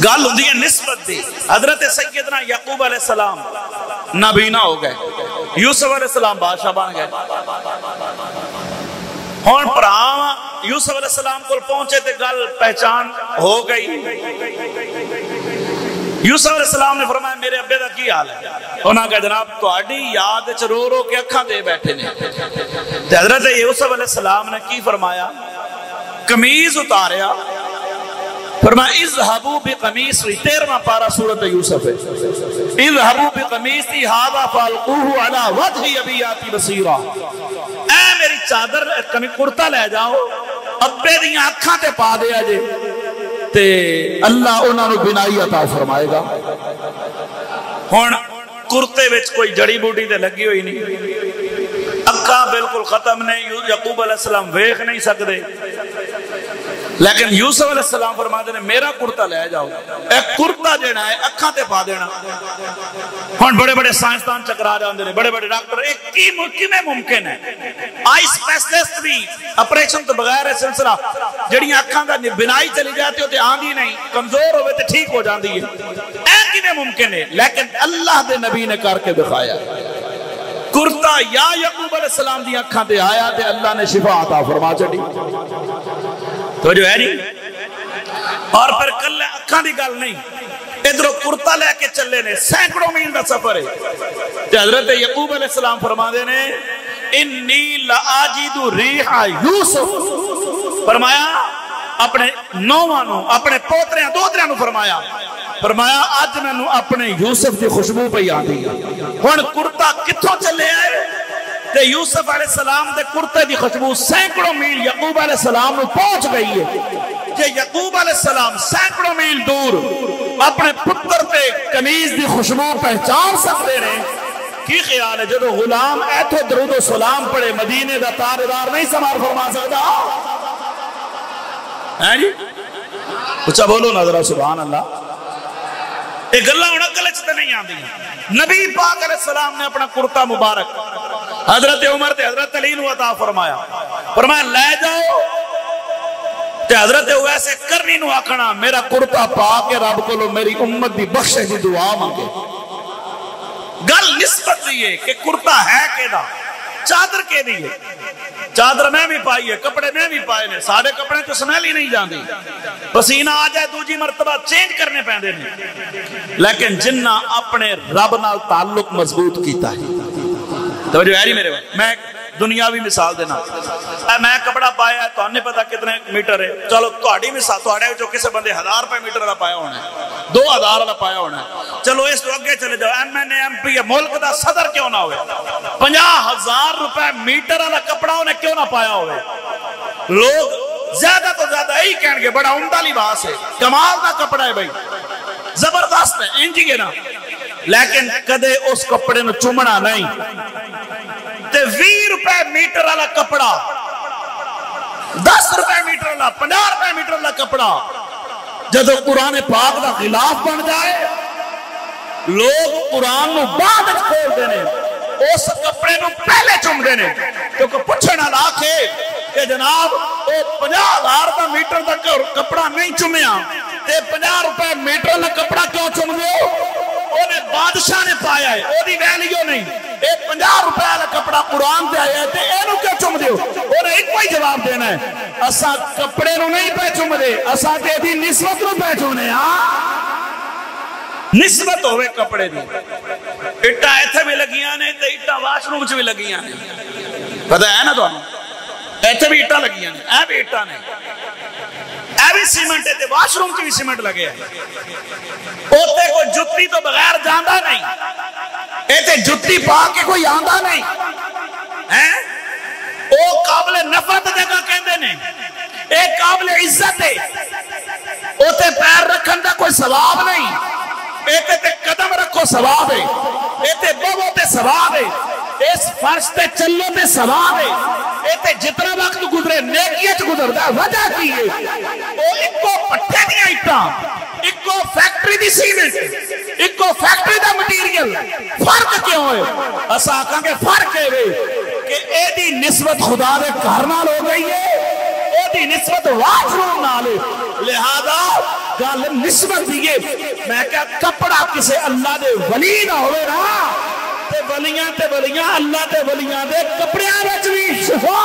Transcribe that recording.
گل ہوندی ہے نسبت دی. حضرت سیدنا یعقوب علیہ السلام نابینا ہو گئے, یوسف علیہ السلام بادشاہ بن گئے. ہون پرا یوسف علیہ السلام کو پہنچے تے گل پہچان ہو گئی. یوسف علیہ السلام نے فرمایا میرے ابے دا کی حال ہے؟ انہاں کہا جناب تہاڈی یاد وچ رو رو کے اکھاں دے بیٹھے نے. تے حضرت یوسف علیہ السلام نے کی فرمایا؟ قمیض اتاریا, فرمایا اذهبوا بقمیصی, 13واں پارہ سورۃ یوسف ہے. اذهبوا بقمیصی ھذا فالقوه علی وجه ابی یاتی بصیرا. اے میری چادر کرتا لے جاؤ, ابے دیاں اکھاں تے پا دیا جے تے اللہ انہاں نو بینائی عطا فرمائے گا. ہن کرتے وچ کوئی جڑی بوٹی تے لگی ہوئی نہیں, اکھاں بالکل ختم نے, یعقوب علیہ السلام ویکھ نہیں سکدے. لیکن یوسف علیہ السلام فرماتے ہیں میرا کرتا لے جاؤ, اے کرتا جینا ہے اکھاں تے پا دینا. ہن بڑے بڑے سائنسدان چکرا جاندے نے, بڑے بڑے ڈاکٹر, ایک کیویں ممکن ہے آئی اسپیشلسٹ بھی آپریشن تو بغیر ہے سلسلہ جڑیاں اکھاں دا بینائی چلی جاتی ہو تے آندی نہیں, کمزور ہوئے تے ٹھیک ہو جاندی ہے, اے کیویں ممکن ہے؟ لیکن اللہ دے نبی نے کر کے دکھایا. کرتا یا یعقوب علیہ السلام دی اکھاں تے آیا تے اللہ نے شفا عطا فرما چڑی. تو جو ہے نہیں, اور پھر کل اکھاں دی گل نہیں, ادھروں کرتا لے کے چلے نے, سینکڑوں میل دا سفر ہے. تے حضرت یعقوب علیہ السلام فرماندے نے انی لاجد ریح یوسف, فرمایا اپنے نوواں نو, اپنے پوتریاں دوتریاں نو فرمایا اج مینوں اپنے یوسف دی خوشبو پئی آندی. ہن کرتا کتھوں چلے آئے تے یوسف علیہ السلام دے کرتے دی خوشبو سینکڑوں میل یعقوب علیہ السلام نو پہنچ گئی ہے. کہ یعقوب علیہ السلام سینکڑوں میل دور اپنے پتر تے قمیض دی خوشبو پہچان سکتے ہیں. کی خیال ہے جدو غلام ایتھے درود و سلام پڑے مدینے دا تاجدار نہیں سمار فرما سکتا؟ ہیں جی اچھا بولو نا ذرا سبحان اللہ. یہ گلاں ہن عقل وچ تے نہیں آندی. نبی پاک علیہ السلام نے اپنا کرتا مبارک حضرت عمر تے حضرت علی نو عطا فرمایا, فرمایا لے جاؤ تے حضرت ویسے کرنی نو آکھنا میرا کرتا پا کے رب کولو میری امت دی بخشش دی دعا مانگے. گل نسبت دی ہے کہ کرتا ہے کیدا, چادر کے دی ہے, چادر میں بھی پائی ہے, کپڑے میں بھی پائے نے, سارے کپڑے تو سمیل ہی نہیں جاندی, پسینہ آ جائے دوجی مرتبہ چینج کرنے پیندے نے. لیکن جنہ اپنے رب نال تعلق مضبوط کیتا ہے. توجہ ہے نہیں میرے بھائی, میں دنیاوی مثال دینا, میں کپڑا پایا ہے تو نہیں پتا کتنے میٹر ہے, چلو تہاڈی مثال تہاڈے جو کسے بندے 1000 روپے میٹر والا پایا ہونا ہے, 2000 والا پایا ہونا ہے, چلو اس تو اگے چلے جاؤ M N A M P ملک دا صدر کیوں نہ ہوئے, 50,000 روپے میٹر والا کپڑا انہیں کیوں نہ پایا ہوئے. لوگ زیادہ تو زیادہ یہی کہیں گے بڑا عمدہ لباس ہے, کمال دا کپڑا ہے بھائی, زبردست ہے, انجی گے نا. لیکن کدے اس کپڑے نو چومنا نہیں. تے 20 روپے میٹر والا کپڑا, 10 روپے میٹر والا, 50 روپے میٹر والا کپڑا جدو قرآن پاک دا خلاف بن جائے, لوگ قرآن نو بعد کھول دینے, اس کپڑے نو پہلے چوم دینے, کیونکہ پوچھنا لاکھے کہ جناب وہ 50,000 دا میٹر دا کپڑا نہیں چومیا تے 50 روپے میٹر والا کپڑا کیوں چوم دیو؟ انہیں بادشاہ نے پایا ہے, وہ دی ویلیو نہیں. اے 50 روپے والا کپڑا قرآن دے آیا ہے تے اینو کیوں چوم دیو؟ انہیں ایک کوئی جواب دینا ہے, اسا کپڑے نو نہیں پہ چوم دے, اسا تے دی نسبت نو پہ چومنے. نسبت ہوئے کپڑے دی. اٹا ایتھے بھی لگیاں نے تے اٹا واش روم چ بھی لگیاں نے, پتہ ہے نا تانوں, ایتھے بھی اٹا لگیاں نے, اے بھی اٹا نے, اے بھی سیمنٹ ہے تے واش روم چ بھی سیمنٹ لگے ہے. اوتے کوئی جتی تو بغیر جاندہ نہیں, ایتے جتی پا کے کوئی آندہ نہیں ہیں. او قابل نفرت جگہ کہندے نے, اے قابل عزت ہے, اوتے پیر رکھن دا کوئی ثواب نہیں, ایتے تے قدم رکھو ثواب ہے, ایتے بہو تے ثواب ہے, اس فرش تے چلو تے ثواب ہے, ایتے جتنا وقت گزرے نیکیت گزر دا. وجہ کی ہے او اکو پٹھے دیا اٹھا, اکو فیکٹری دی سیمنٹ, اکو فیکٹری دا مٹیریل, فرق کیوں ہے؟ اسا آکھاں کہ فرق ہے کہ اے دی نسبت خدا دے گھر نال ہو گئی ہے, اے دی نسبت واش روم نال ہے. لہذا گل نسبت دیئے میں کہا کپڑا کسے اللہ دے ولی نہ ہوئے نا تے ولیاں اللہ دے ولیاں دے کپڑیاں وچ بھی شفا